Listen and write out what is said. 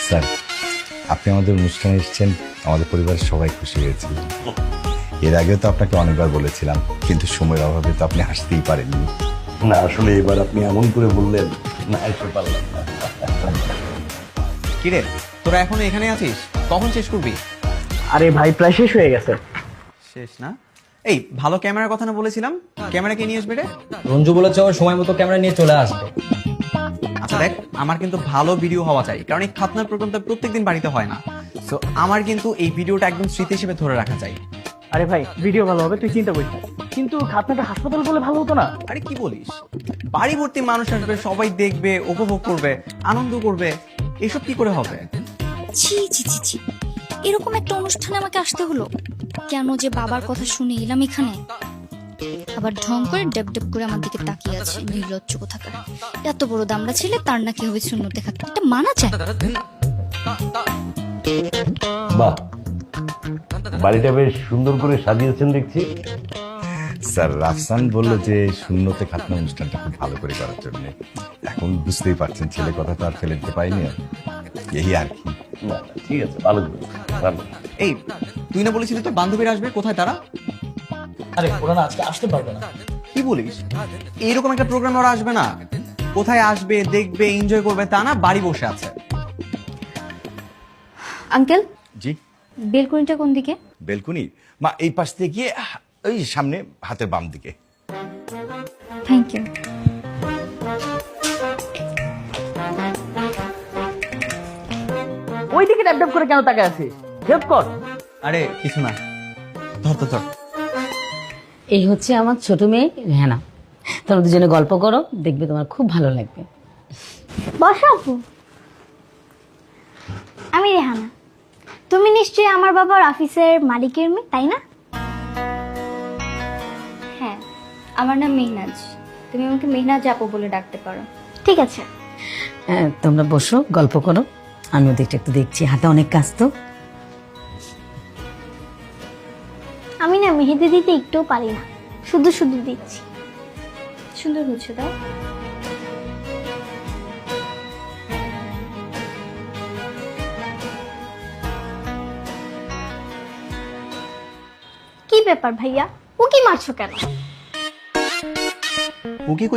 Sir, আপনি আমাদের অনুষ্ঠানে এসেছেন, আমাদের পরিবারের সবাই খুশি হয়েছে। এর আগেও তো আপনাকে অনেকবার বলেছিলাম, কিন্তু সময়ের অভাবে তো আপনি আসতেই পারেননি। না আসলে এবার আপনি এমন করে বললেন, না এসে পারলাম না। কিরে, তোরা এখনো এখানে আছিস? কখন শেষ করবি? আরে ভাই প্রায় শেষ হয়ে গেছে। শেষ না? এই ভালো ক্যামেরার কথা না বলেছিলাম, ক্যামেরা কে নিয়ে আসবে রে? রঞ্জু বলেছে ওর সময় মতো ক্যামেরা নিয়ে চলে আসবে। আচ্ছা দেখ, আমার কিন্তু ভালো ভিডিও হওয়া চাই, কারণ এই খাতনার প্রোগ্রামটা প্রত্যেকদিন বাড়িতে হয় না। সো আমার কিন্তু এই ভিডিওটা একদম স্মৃতি হিসেবে ধরে রাখা চাই। আরে ভাই ভিডিও ভালো হবে, তুই চিন্তা করিস না। কিন্তু খাতনাটা হাসপাতাল বলে ভালো হতো না? আরে কি বলিস, বাড়ি ভর্তি মানুষ আসবে, সবাই দেখবে, উপভোগ করবে, আনন্দ করবে, এসব কি করে হবে? ছি ছি ছি ছি, এরকম একটা অনুষ্ঠানে আমাকে আসতে হলো কেন? যে বাবার কথা শুনে এলাম এখানে, আবার ঢং করে ডেপ ডেপ করে আমার দিকে তাকিয়ে আছে, নির্লজ্জ কোথাকার। এত বড় দামড়া ছেলে, তার নাকি হবে শূন্যতে খাতে, এটা মানা যায়? বাহ, বাড়িটা বেশ সুন্দর করে সাজিয়েছেন দেখছি। স্যার, রাফসান বললো যে শূন্যতে খাতনা অনুষ্ঠানটা খুব ভালো করে করার জন্য। এখন বুঝতেই পারছেন, ছেলে কথা তো আর ফেলে দিতে পারিনি, এই আর কি। না, ঠিক আছে, ভালো করে ভালো। এই তুই না বলেছিলি তোর বান্ধবীরা আসবে, কোথায় তারা? আরে ওরা না আজকে আসতে পারবে না। কি বলিস? এইরকম একটা প্রোগ্রাম ওরা আসবে না? কোথায় আসবে, দেখবে, এনজয় করবে তা না, বাড়ি বসে আছে। আঙ্কেল, জি? বেলকনিটা কোন দিকে? বেলকুনি মা এই পাশ থেকে গিয়ে ওই সামনে হাতের বাম দিকে। Thank you. ওই দিকে ড্যাপ ড্যাপ করে কেন তাকায় আছিস? হেল্প কর। আরে কিছু না, ধর তো ধর। এই হচ্ছে আমার ছোট মেয়ে রেহানা। তোমরা দুজনে গল্প করো, দেখবে তোমার খুব ভালো লাগবে। বসো আপু। আমি রেহানা। তুমি নিশ্চয়ই আমার বাবার অফিসের মালিকের মেয়ে, তাই না? হ্যাঁ, আমার নাম মেহনাজ। তুমি আমাকে মেহনাজ আপু বলে ডাকতে পারো। ঠিক আছে। হ্যাঁ, তোমরা বসো, গল্প করো। আমি ওদিকটা একটু দেখছি, হাতে অনেক কাজ তো। আমি না মেহেদি দিতে একটুও পারি না, শুধু শুধু দিচ্ছি। সুন্দর হচ্ছে, দাও। কি ব্যাপার ভাইয়া, ও কি মারছো কেন? ও কি